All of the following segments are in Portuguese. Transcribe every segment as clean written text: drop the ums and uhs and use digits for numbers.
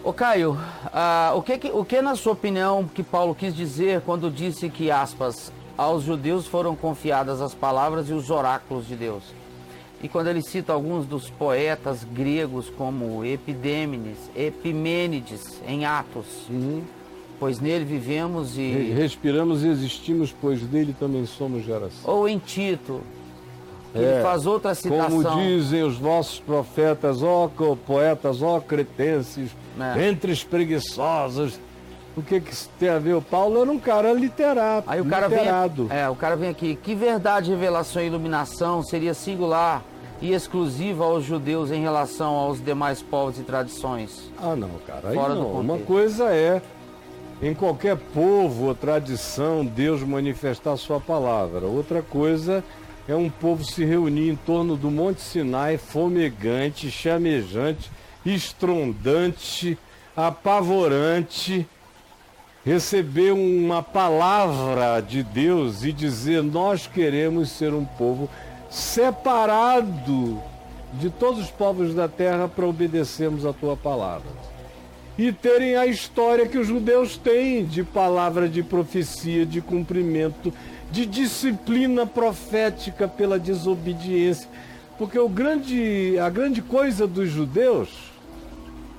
Ô Caio, o que na sua opinião que Paulo quis dizer quando disse que, aspas, aos judeus foram confiadas as palavras e os oráculos de Deus? E quando ele cita alguns dos poetas gregos como Epimênides em Atos, pois nele vivemos e... Respiramos e existimos, pois dele também somos geração. Ou em Tito, ele faz outra citação. Como dizem os nossos profetas, poetas, cretenses, entre os preguiçosos. O que isso tem a ver? O Paulo era um cara literado. Aí o cara vem aqui. Que verdade, revelação e iluminação seria singular e exclusiva aos judeus em relação aos demais povos e tradições? Ah, não, cara. Aí não. Uma coisa é, em qualquer povo ou tradição, Deus manifestar a sua palavra. Outra coisa é um povo se reunir em torno do Monte Sinai, fumegante, chamejante, estrondante, apavorante, receber uma palavra de Deus e dizer: nós queremos ser um povo separado de todos os povos da terra para obedecermos a tua palavra. E terem a história que os judeus têm de palavra de profecia, de cumprimento, de disciplina profética pela desobediência. Porque a grande coisa dos judeus,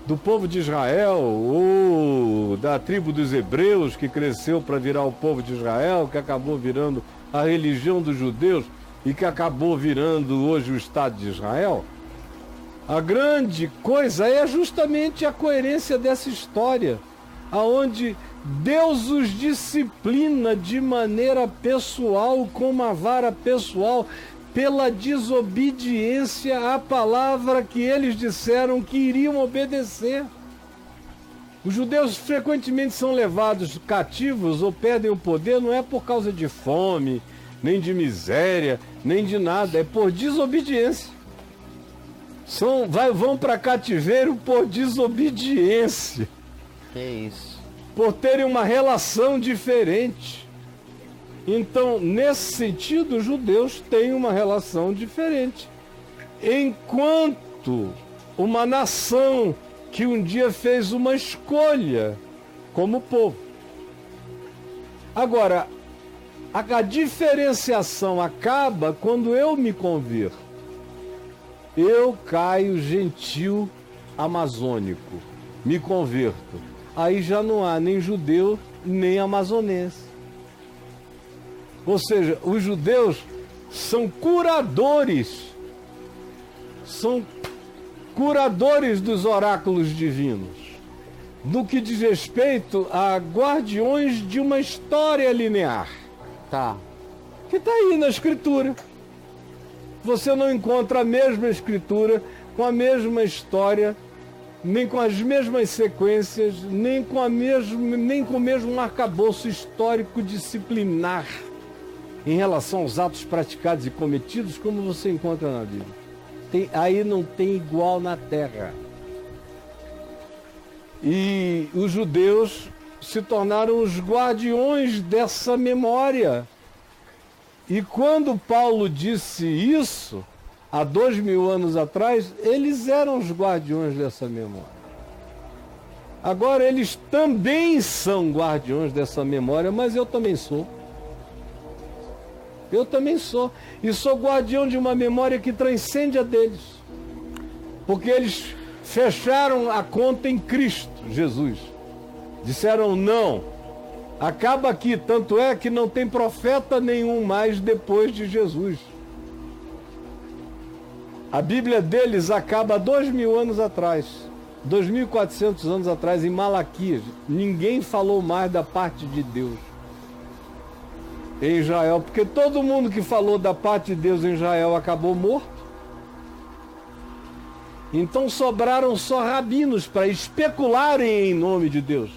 do povo de Israel, ou da tribo dos hebreus, que cresceu para virar o povo de Israel, que acabou virando a religião dos judeus e que acabou virando hoje o Estado de Israel, a grande coisa é justamente a coerência dessa história, aonde Deus os disciplina de maneira pessoal, com uma vara pessoal, pela desobediência à palavra que eles disseram que iriam obedecer. Os judeus frequentemente são levados cativos ou perdem o poder, não é por causa de fome, nem de miséria, nem de nada, é por desobediência. Vão para cativeiro por desobediência. Que isso? Por terem uma relação diferente. Então, nesse sentido, os judeus têm uma relação diferente. Enquanto uma nação que um dia fez uma escolha como povo. Agora, a diferenciação acaba quando eu me converto. Eu, Caio, gentil amazônico, me converto. Aí já não há nem judeu, nem amazonense. Ou seja, os judeus são curadores dos oráculos divinos, no que diz respeito a guardiões de uma história linear. Tá. Que está aí na Escritura. Você não encontra a mesma Escritura, com a mesma história, nem com as mesmas sequências, nem com o mesmo arcabouço histórico disciplinar em relação aos atos praticados e cometidos, como você encontra na Bíblia. Aí não tem igual na terra. E os judeus se tornaram os guardiões dessa memória. E quando Paulo disse isso, há 2000 anos atrás, eles eram os guardiões dessa memória. Agora eles também são guardiões dessa memória, mas eu também sou. Eu também sou. E sou guardião de uma memória que transcende a deles. Porque eles fecharam a conta em Cristo Jesus. Disseram não. Acaba aqui. Tanto é que não tem profeta nenhum mais depois de Jesus. A Bíblia deles acaba há 2000 anos atrás. 2400 anos atrás, em Malaquias. Ninguém falou mais da parte de Deus em Israel, porque todo mundo que falou da parte de Deus em Israel acabou morto. Então sobraram só rabinos para especularem em nome de Deus.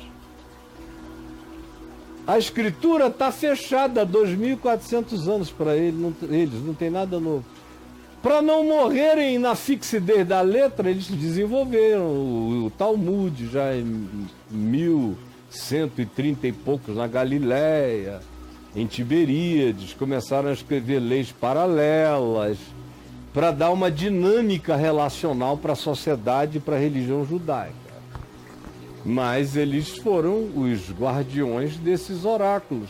A Escritura está fechada há 2400 anos para eles, não tem nada novo. Para não morrerem na fixidez da letra, eles desenvolveram o Talmud já em 1130 e poucos na Galileia. Em Tiberíades, começaram a escrever leis paralelas para dar uma dinâmica relacional para a sociedade e para a religião judaica. mas eles foram os guardiões desses oráculos.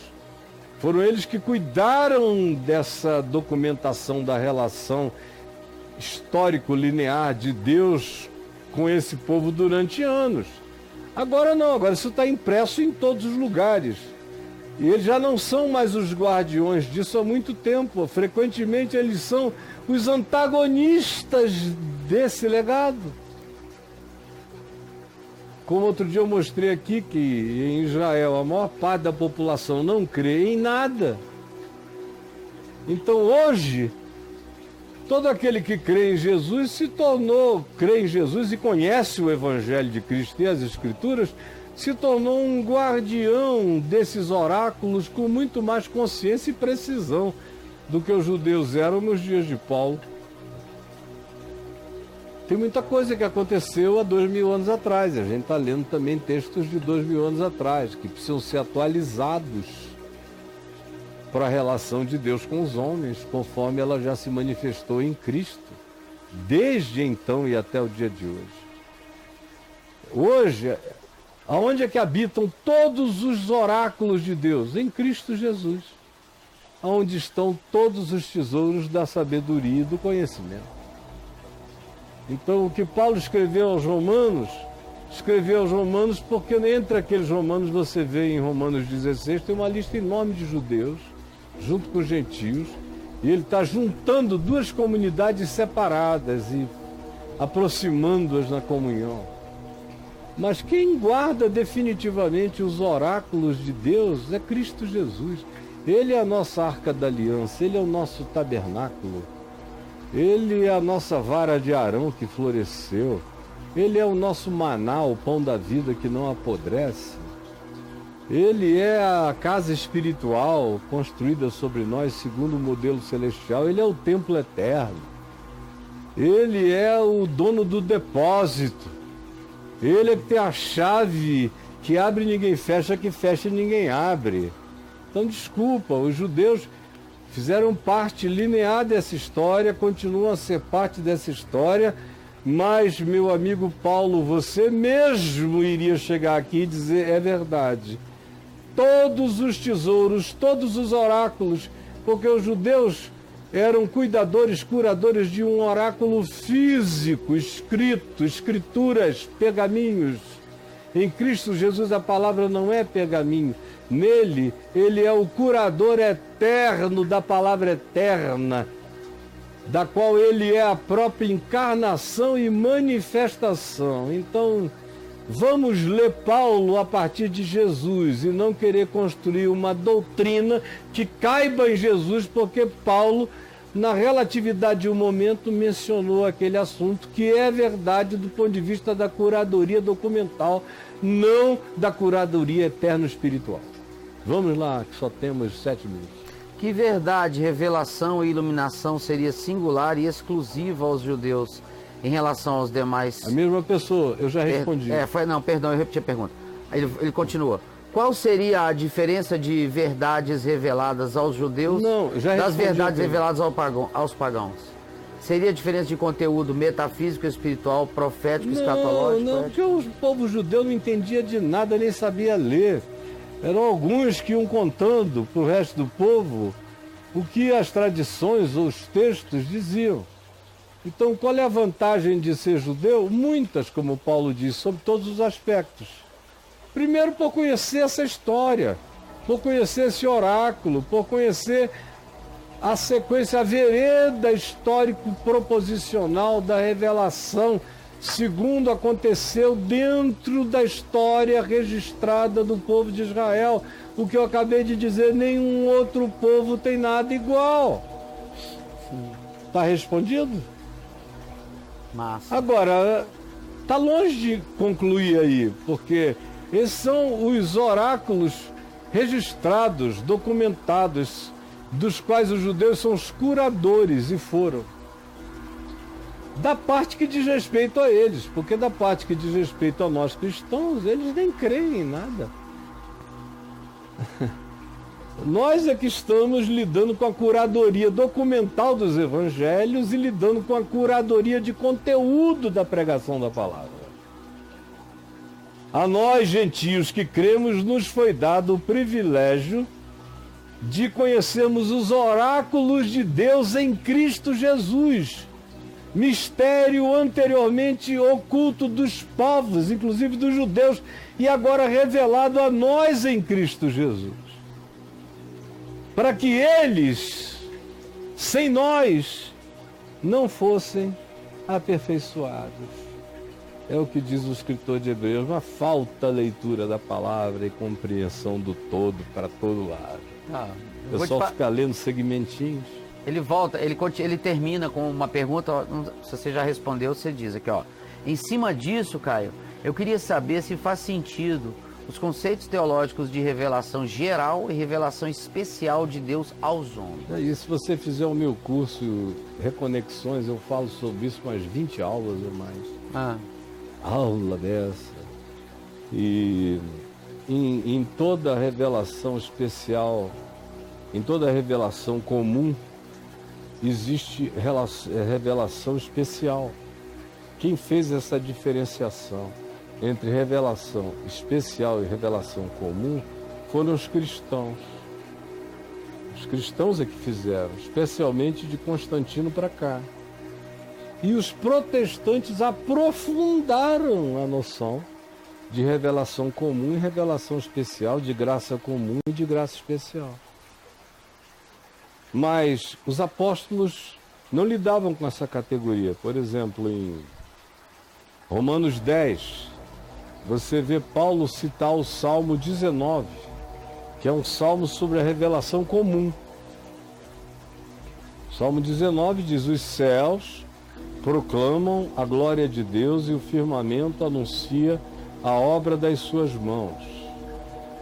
Foram eles que cuidaram dessa documentação da relação histórico-linear de Deus com esse povo durante anos. Agora não, agora isso está impresso em todos os lugares. E eles já não são mais os guardiões disso há muito tempo. Frequentemente eles são os antagonistas desse legado. Como outro dia eu mostrei aqui que em Israel a maior parte da população não crê em nada. Então hoje, todo aquele que crê em Jesus crê em Jesus e conhece o Evangelho de Cristo e as Escrituras, se tornou um guardião desses oráculos com muito mais consciência e precisão do que os judeus eram nos dias de Paulo. Tem muita coisa que aconteceu há 2000 anos atrás. A gente está lendo também textos de 2000 anos atrás, que precisam ser atualizados para a relação de Deus com os homens, conforme ela já se manifestou em Cristo, desde então e até o dia de hoje. Hoje, aonde é que habitam todos os oráculos de Deus? Em Cristo Jesus, onde estão todos os tesouros da sabedoria e do conhecimento. Então, o que Paulo escreveu aos Romanos porque entre aqueles romanos você vê em Romanos 16, tem uma lista enorme de judeus, junto com os gentios, e ele está juntando duas comunidades separadas e aproximando-as na comunhão. Mas quem guarda definitivamente os oráculos de Deus é Cristo Jesus. Ele é a nossa arca da aliança, ele é o nosso tabernáculo, ele é a nossa vara de Arão que floresceu, ele é o nosso maná, o pão da vida que não apodrece. Ele é a casa espiritual construída sobre nós segundo o modelo celestial. Ele é o templo eterno. Ele é o dono do depósito. Ele é que tem a chave que abre e ninguém fecha, que fecha e ninguém abre. Então, desculpa, os judeus fizeram parte linear dessa história, continuam a ser parte dessa história, mas, meu amigo Paulo, você mesmo iria chegar aqui e dizer, é verdade. Todos os tesouros, todos os oráculos, porque os judeus eram curadores de um oráculo físico, escrito, escrituras, pergaminhos. Em Cristo Jesus a palavra não é pergaminho. Nele, ele é o curador eterno da palavra eterna, da qual ele é a própria encarnação e manifestação. Então, vamos ler Paulo a partir de Jesus e não querer construir uma doutrina que caiba em Jesus, porque Paulo, na relatividade de um momento, mencionou aquele assunto que é verdade do ponto de vista da curadoria documental, não da curadoria eterno-espiritual. Vamos lá, que só temos 7 minutos. Que verdade, revelação e iluminação seria singular e exclusiva aos judeus em relação aos demais? A mesma pessoa, eu já respondi. Perdão, eu repeti a pergunta. Ele continua. Qual seria a diferença de verdades reveladas aos judeus das verdades reveladas aos pagãos? Seria a diferença de conteúdo metafísico, espiritual, profético, escatológico? Não, porque o povo judeu não entendia de nada, nem sabia ler. Eram alguns que iam contando para o resto do povo o que as tradições ou os textos diziam. Então, qual é a vantagem de ser judeu? Muitas, como Paulo diz, sobre todos os aspectos. Primeiro, por conhecer essa história, por conhecer esse oráculo, por conhecer a sequência, a vereda histórico-proposicional da revelação, segundo aconteceu dentro da história registrada do povo de Israel. O que eu acabei de dizer, nenhum outro povo tem nada igual. Está respondido? Massa. Agora, está longe de concluir aí, porque esses são os oráculos registrados, documentados, dos quais os judeus são os curadores e foram. Da parte que diz respeito a eles, porque da parte que diz respeito a nós cristãos, eles nem creem em nada. Nós é que estamos lidando com a curadoria documental dos evangelhos e lidando com a curadoria de conteúdo da pregação da palavra. A nós, gentios que cremos, nos foi dado o privilégio de conhecermos os oráculos de Deus em Cristo Jesus, mistério anteriormente oculto dos povos, inclusive dos judeus, e agora revelado a nós em Cristo Jesus, para que eles, sem nós, não fossem aperfeiçoados. É o que diz o escritor de Hebreus, uma falta leitura da palavra e compreensão do todo para todo lado. O pessoal fica lendo segmentinhos. Ele volta, ele termina com uma pergunta, se você já respondeu, você diz aqui, ó. Em cima disso, Caio, eu queria saber se faz sentido os conceitos teológicos de revelação geral e revelação especial de Deus aos homens. E se você fizer o meu curso Reconexões, eu falo sobre isso umas 20 aulas ou mais. Aula dessa. E em toda revelação especial, em toda revelação comum, existe revelação especial. Quem fez essa diferenciação entre revelação especial e revelação comum foram os cristãos. Os cristãos é que fizeram, especialmente de Constantino para cá. E os protestantes aprofundaram a noção de revelação comum e revelação especial, de graça comum e de graça especial. Mas os apóstolos não lidavam com essa categoria. Por exemplo, em Romanos 10, você vê Paulo citar o Salmo 19, que é um salmo sobre a revelação comum. O Salmo 19 diz: os céus proclamam a glória de Deus e o firmamento anuncia a obra das suas mãos.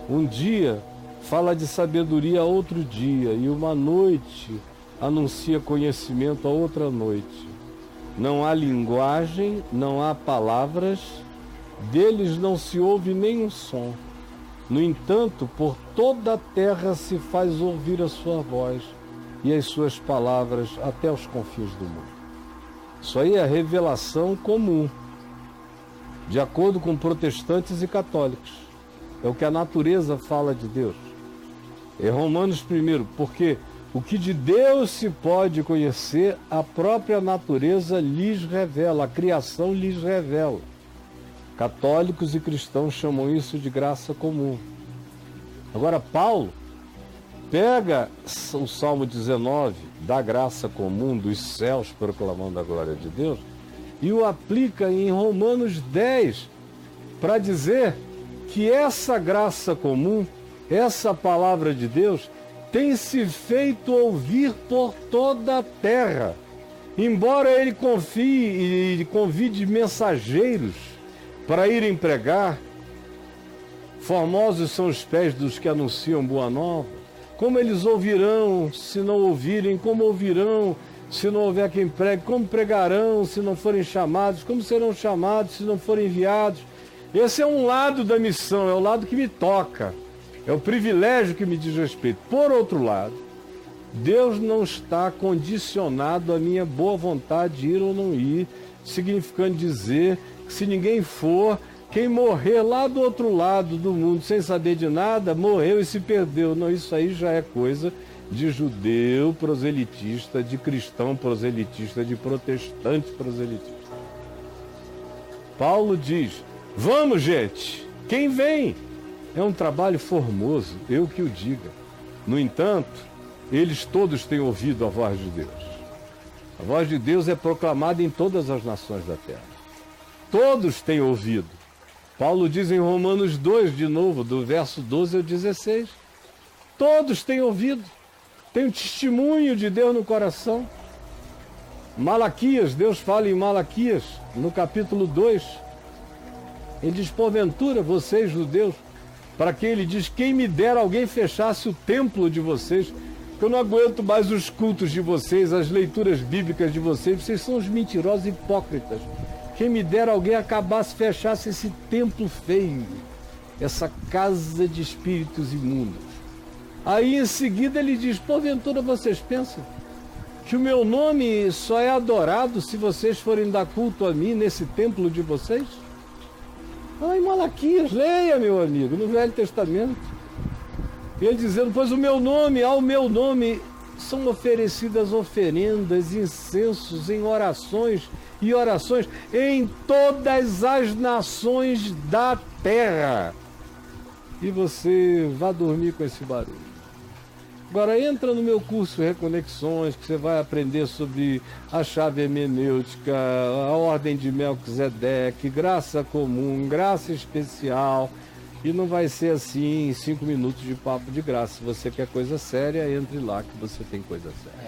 Um dia fala de sabedoria a outro dia, e uma noite anuncia conhecimento a outra noite. Não há linguagem, não há palavras, deles não se ouve nenhum som. No entanto, por toda a terra se faz ouvir a sua voz e as suas palavras até os confins do mundo. Isso aí é a revelação comum, de acordo com protestantes e católicos. É o que a natureza fala de Deus. É Romanos 1, porque o que de Deus se pode conhecer, a própria natureza lhes revela, a criação lhes revela. Católicos e cristãos chamam isso de graça comum. Agora, Paulo pega o Salmo 19, da graça comum dos céus proclamando a glória de Deus, e o aplica em Romanos 10, para dizer que essa graça comum, essa palavra de Deus, tem se feito ouvir por toda a terra. Embora ele confie e convide mensageiros para irem pregar, formosos são os pés dos que anunciam boa nova. Como eles ouvirão se não ouvirem? Como ouvirão se não houver quem pregue? Como pregarão se não forem chamados? Como serão chamados se não forem enviados? Esse é um lado da missão, é o lado que me toca, é o privilégio que me diz respeito. Por outro lado, Deus não está condicionado à minha boa vontade de ir ou não ir, significando dizer que se ninguém for, quem morrer lá do outro lado do mundo sem saber de nada, morreu e se perdeu. Não, isso aí já é coisa de judeu proselitista, de cristão proselitista, de protestante proselitista. Paulo diz: vamos, gente, quem vem? É um trabalho formoso, eu que o diga. No entanto, eles todos têm ouvido a voz de Deus. A voz de Deus é proclamada em todas as nações da terra. Todos têm ouvido. Paulo diz em Romanos 2, de novo, do verso 12 ao 16. Todos têm ouvido. Tem um testemunho de Deus no coração. Malaquias, Deus fala em Malaquias, no capítulo 2. Ele diz: porventura, vocês judeus, para que ele diz: quem me dera alguém fechasse o templo de vocês, que eu não aguento mais os cultos de vocês, as leituras bíblicas de vocês são os mentirosos hipócritas. Quem me dera alguém acabasse, fechasse esse templo feio, essa casa de espíritos imundos. Aí em seguida ele diz: porventura vocês pensam que o meu nome só é adorado se vocês forem dar culto a mim nesse templo de vocês? Em Malaquias, leia, meu amigo, no Velho Testamento. Ele dizendo, pois ao meu nome são oferecidas oferendas, incensos em orações em todas as nações da terra. E você vai dormir com esse barulho. Agora entra no meu curso Reconexões, que você vai aprender sobre a chave hermenêutica, a ordem de Melquisedeque, graça comum, graça especial. E não vai ser assim em 5 minutos de papo de graça. Se você quer coisa séria, entre lá que você tem coisa séria.